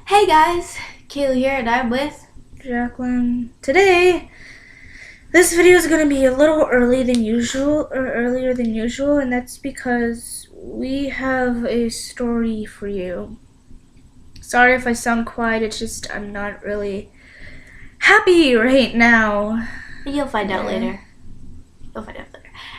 Hey guys, Kaylee here and I'm with Jacqueline. Today, this video is going to be a little earlier than usual, and that's because we have a story for you. Sorry if I sound quiet, it's just I'm not really happy right now. You'll find out later.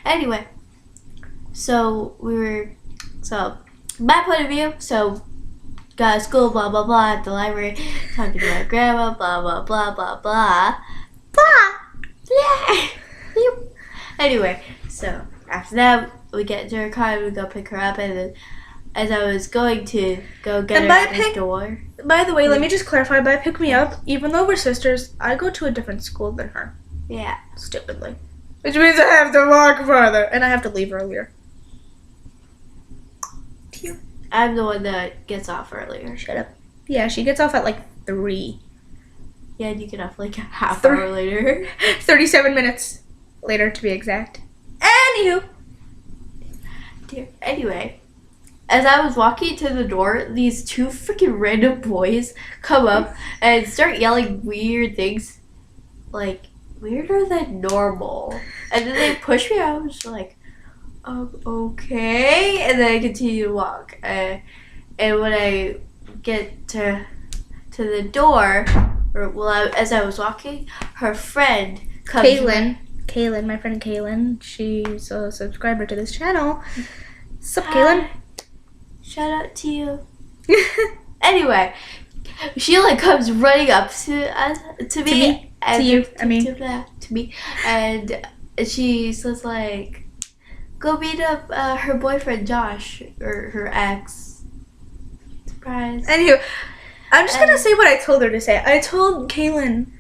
Anyway, my point of view, got to school, blah blah blah, at the library, talking to my grandma, blah blah blah blah blah. Blah blah. Anyway, so after that we get into her car and we go pick her up, and then as I was going to go get her at the door. By the way, let me just clarify, by pick me up, even though we're sisters, I go to a different school than her. Yeah. Stupidly. Which means I have to walk farther, and I have to leave earlier. I'm the one that gets off earlier. Shut up. Yeah, she gets off at like 3. Yeah, and you get off like a half hour later. 37 minutes later, to be exact. Anywho. Anyway, as I was walking to the door, these two freaking random boys come up and start yelling weird things. Like, weirder than normal. And then they push me out. I was like, okay. And then I continue to walk. And when I get to the door, as I was walking, her friend comes. Kaylin, my friend Kaylin. She's a subscriber to this channel. Sup, Kaylin? Shout out to you. Anyway, she like comes running up to me. To me, and she says like, "Go beat up her boyfriend Josh, or her ex." Surprise. Anywho, I'm just gonna say what I told her to say. I told Kaylin,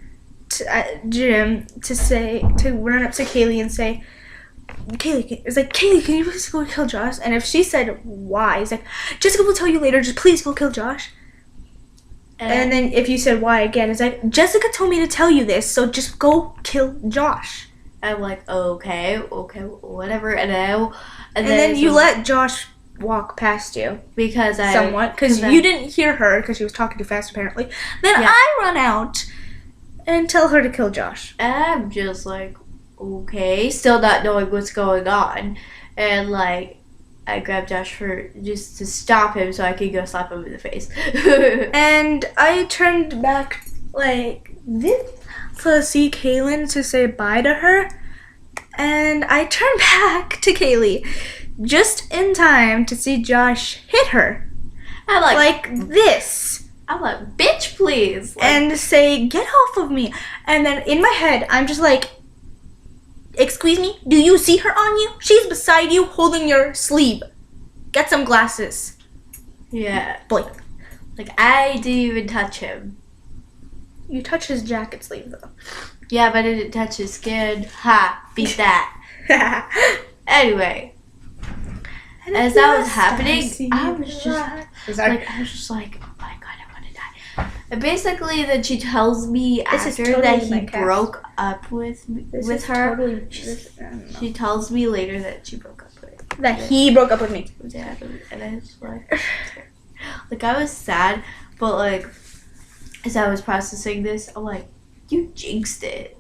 Jim, to run up to Kaylee and say, Kaylee, can you please go kill Josh? And if she said why, he's like, Jessica will tell you later. Just please go kill Josh. And then if you said why again, it's like, Jessica told me to tell you this, so just go kill Josh. I'm like, okay, whatever. And then you let Josh walk past you. Because you didn't hear her because she was talking too fast apparently. Then I run out and tell her to kill Josh. And I'm just like, okay, still not knowing what's going on. And like, I grabbed Josh just to stop him so I could go slap him in the face. And I turned back like this to see Kaylin to say bye to her. And I turned back to Kaylee just in time to see Josh hit her. I'm like this. I'm like, bitch, please. And say, get off of me. And then in my head, I'm just like, excuse me, do you see her on you? She's beside you holding your sleeve. Get some glasses. Yeah. Boy. Like, I didn't even touch him. You touched his jacket sleeve, though. Yeah, but I didn't touch his skin. Ha, beat that. Anyway. As that was happening, I was just like, oh my god, I want to die. And basically, then she tells me that he broke up with her. She tells me later that she broke up with her. That he broke up with me. Yeah, and I was like, I was sad, but like, as I was processing this, I'm like, you jinxed it.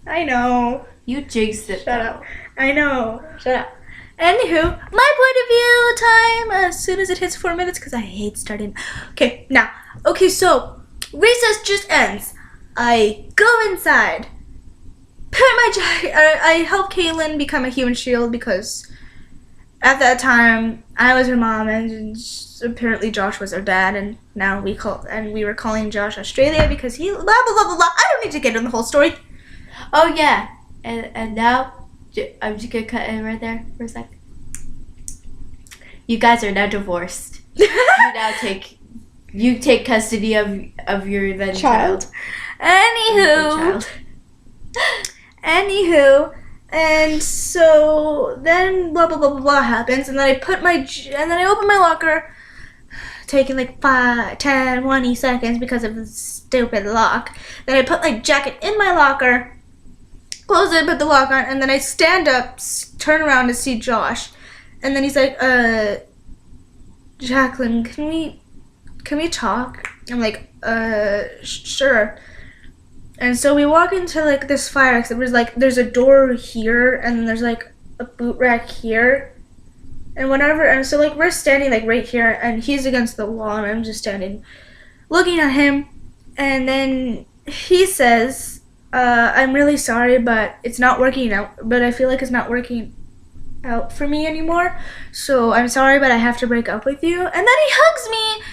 I know. You jinxed it. Shut up. I know. Shut up. Anywho, my point of view time as soon as it hits 4 minutes because I hate starting. So recess just ends. I go inside. I help Kaylin become a human shield because at that time I was her mom and apparently Josh was her dad, and now we were calling Josh Australia because he blah blah blah blah blah. I don't need to get into the whole story. Oh yeah, and now I'm just gonna cut in right there for a sec. You guys are now divorced. You take custody of your then child. Anywho, and so then blah blah blah blah blah happens, and then I open my locker, taking like 5, 10, 20 seconds because of the stupid lock. Then I put my jacket in my locker. Close it, put the lock on, and then I stand up, turn around to see Josh, And then he's like, Jacqueline, can we talk? I'm like, sure. And so we walk into like this fire, because it was like, there's a door here, and there's like a boot rack here, and whatever. And so like we're standing like right here, and he's against the wall, and I'm just standing looking at him. And then he says, I'm really sorry, but it's not working out, but I feel like it's not working out for me anymore, so I'm sorry, but I have to break up with you. And then he hugs me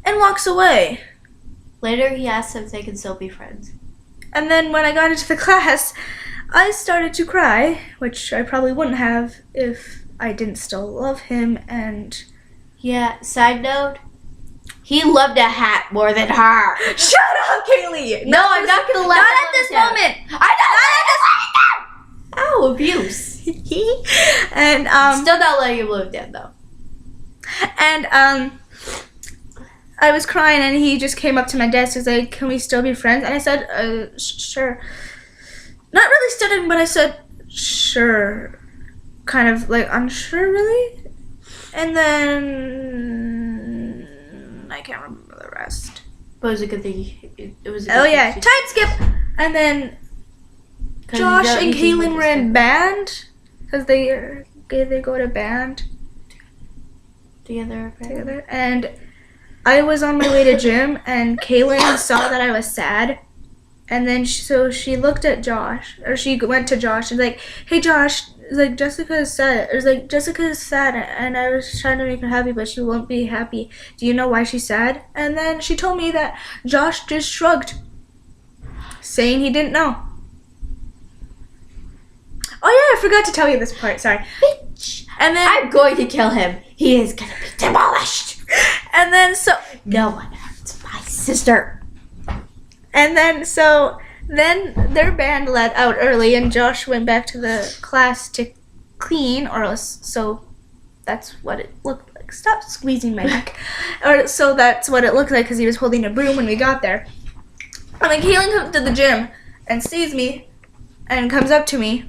and walks away. Later, he asked if they can still be friends. And then when I got into the class, I started to cry, which I probably wouldn't have if I didn't still love him. And yeah, side note, he loved a hat more than her. Shut up, Kaylee! No, I'm not gonna let. Not at this moment. I'm not at this moment. Ow, abuse. And still not letting him live down though. And I was crying, and he just came up to my desk. He's like, "Can we still be friends?" And I said, "Sure." Not really stuttering, but I said, "Sure," kind of like unsure, really. And then I can't remember the rest. But it was a good thing. It was. Oh yeah, time skip. And then Josh and Caitlin were in band, because they go to band together. And I was on my way to gym, and Caitlin saw that I was sad, and then she looked at Josh, or she went to Josh and was like, "Hey Josh, like Jessica is sad. It was like Jessica is sad, and I was trying to make her happy, but she won't be happy. Do you know why she's sad?" And then she told me that Josh just shrugged, saying he didn't know. Oh yeah, I forgot to tell you this part. Sorry. Bitch. And then I'm going to kill him. He is gonna be demolished. And then no one hurts my sister. And then then their band let out early, and Josh went back to the class to clean, or else, so that's what it looked like. Stop squeezing my neck. Or so that's what it looked like, because he was holding a broom when we got there. And then Caitlin comes to the gym and sees me and comes up to me.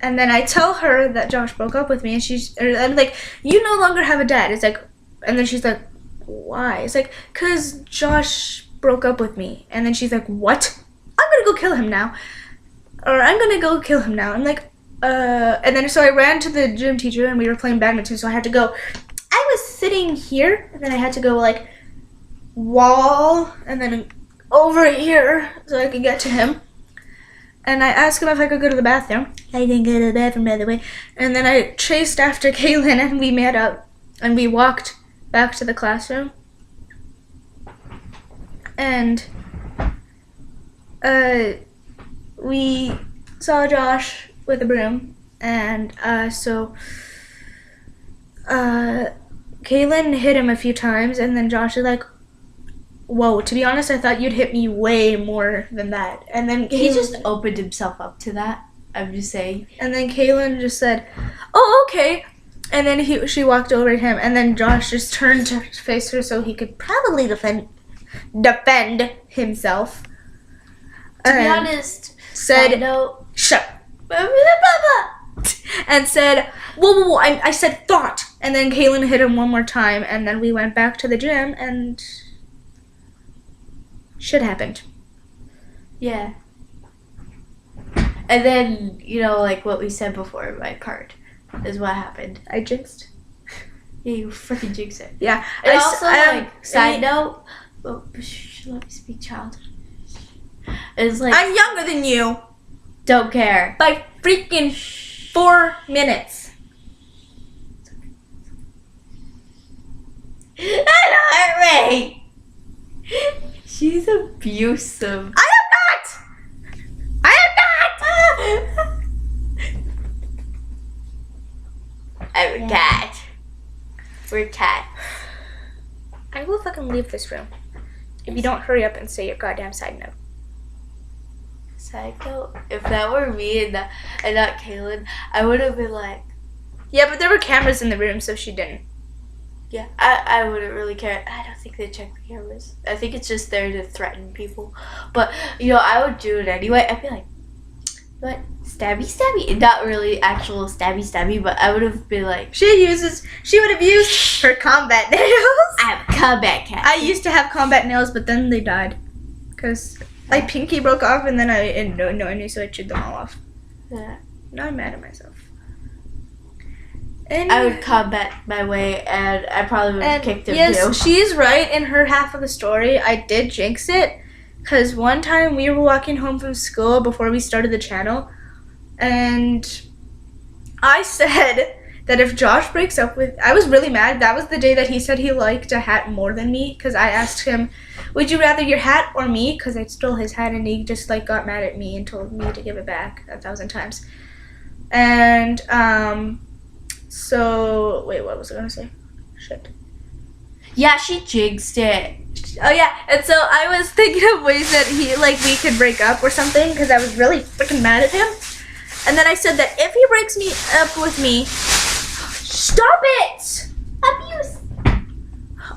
And then I tell her that Josh broke up with me, and I'm like, "You no longer have a dad." It's like, and then she's like, "Why?" It's like, "'Cause Josh broke up with me." And then she's like, "What? I'm gonna go kill him now." Or, "I'm gonna go kill him now." I'm like, and then so I ran to the gym teacher, and we were playing badminton, so I had to go. I was sitting here, and then I had to go like wall, and then over here, so I could get to him. And I asked him if I could go to the bathroom. I didn't go to the bathroom, by the way. And then I chased after Caitlin, and we met up. And we walked back to the classroom. And we saw Josh with a broom. And Caitlin hit him a few times. And then Josh was like, "Whoa, to be honest, I thought you'd hit me way more than that." And then he just opened himself up to that. I'm just saying. And then Caitlin just said, "Oh, okay." And then she walked over to him, and then Josh just turned to face her so he could probably defend himself. To be honest, said, "Shut up." And said, whoa, I said thought. And then Caitlin hit him one more time, and then we went back to the gym, and shit happened. Yeah. And then, like what we said before, my card is what happened. I jinxed. Yeah, you freaking jinxed it. Yeah. And side note, let me speak, child. It's like, I'm younger than you. Don't care. By freaking 4 minutes. That hurt me. She's abusive. I am not. I'm a cat. We're cat. I will fucking leave this room if you don't hurry up and say your goddamn side note. Side note? If that were me and not Caitlin, I would have been like... Yeah, but there were cameras in the room, so she didn't. Yeah, I wouldn't really care. I don't think they check the cameras. I think it's just there to threaten people. But, I would do it anyway. I'd be like, What? Stabby? Not really actual stabby, but I would have been like... She would have used her combat nails. I have a combat cat. I used to have combat nails, but then they died. Because my pinky broke off, and then I knew, so I chewed them all off. Yeah. Now I'm mad at myself. And I would combat my way, and I probably would have kicked him too. Yes, she's right in her half of the story. I did jinx it. Because one time we were walking home from school before we started the channel, and I said that if Josh breaks up with... I was really mad. That was the day that he said he liked a hat more than me, because I asked him, would you rather your hat or me? Because I stole his hat, and he just like got mad at me and told me to give it back 1,000 times. And so wait, what was I gonna say? Shit. Yeah, she jinxed it. Oh yeah, and so I was thinking of ways that we could break up or something, because I was really freaking mad at him. And then I said that if he breaks me up with me, stop it! Abuse!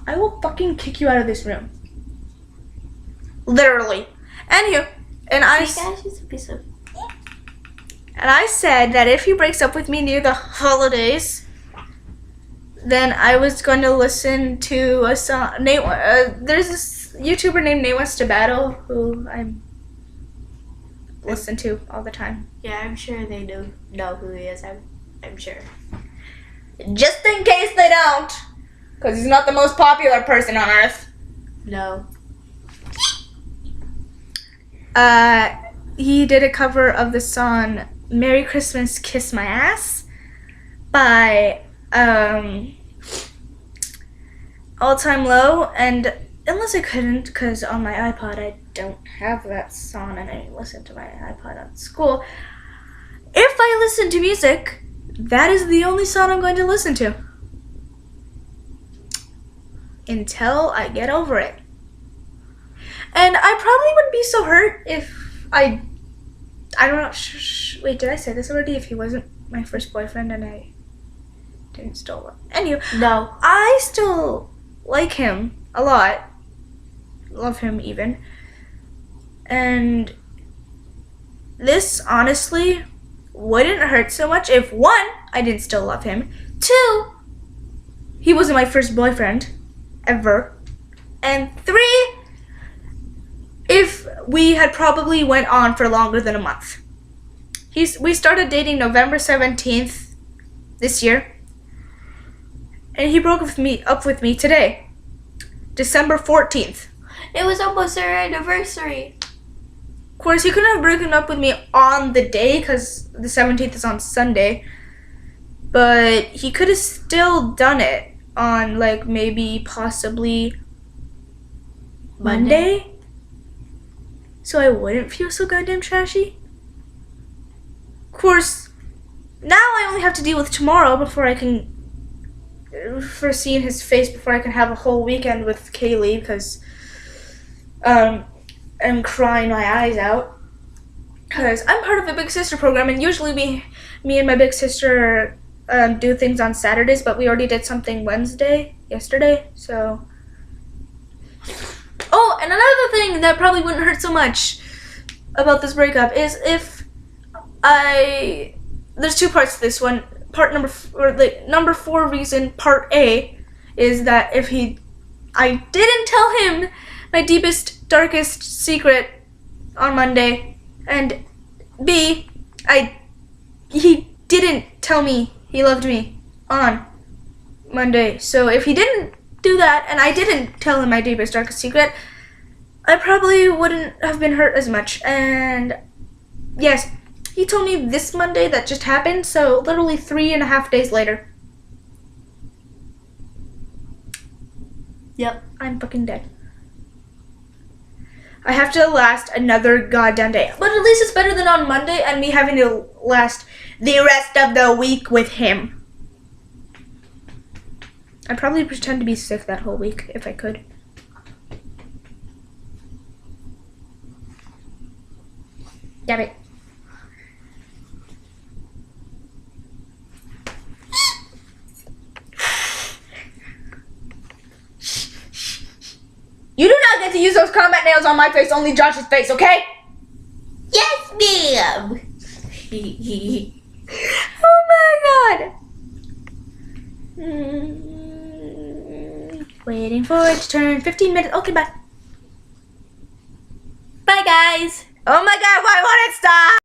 I will fucking kick you out of this room. Literally. Anywho, and I said that if he breaks up with me near the holidays, then I was going to listen to a song. There's this YouTuber named Nate Wants to Battle who I listen to all the time. Yeah, I'm sure they know who he is. I'm sure. Just in case they don't, because he's not the most popular person on earth. No. He did a cover of the song "Merry Christmas, Kiss My Ass" by All Time Low, and unless I couldn't, because on my iPod I don't have that song and I listen to my iPod at school. If I listen to music, that is the only song I'm going to listen to. Until I get over it. And I probably wouldn't be so hurt if I don't know, wait, did I say this already? If he wasn't my first boyfriend and I didn't still love him. Anyway, no. I still like him a lot. Love him even. And this honestly wouldn't hurt so much if 1, I didn't still love him. 2, he wasn't my first boyfriend ever. And 3, if we had probably went on for longer than a month. We started dating November 17th this year. And he broke up with me today, December 14th. It was almost our anniversary. Of course, he couldn't have broken up with me on the day because the 17th is on Sunday. But he could have still done it on maybe possibly Monday. So I wouldn't feel so goddamn trashy. Of course, now I only have to deal with tomorrow for seeing his face before I can have a whole weekend with Kaylee, because I'm crying my eyes out. Because I'm part of the Big Sister program, and usually me and my big sister do things on Saturdays, but we already did something yesterday, so... Oh, and another thing that probably wouldn't hurt so much about this breakup is if there's 2 parts to this one. Number 4 reason, part A, is that I didn't tell him my deepest, darkest secret on Monday, and B, he didn't tell me he loved me on Monday. So if he didn't do that, and I didn't tell him my deepest, darkest secret, I probably wouldn't have been hurt as much. And yes, he told me this Monday that just happened, so literally 3.5 days later. Yep. I'm fucking dead. I have to last another goddamn day. But at least it's better than on Monday and me having to last the rest of the week with him. I'd probably pretend to be sick that whole week if I could. Damn it. You do not get to use those combat nails on my face, only Josh's face, okay? Yes, ma'am. Oh my god. Waiting for it to turn 15 minutes. Okay, bye. Bye, guys. Oh my god, why won't it stop?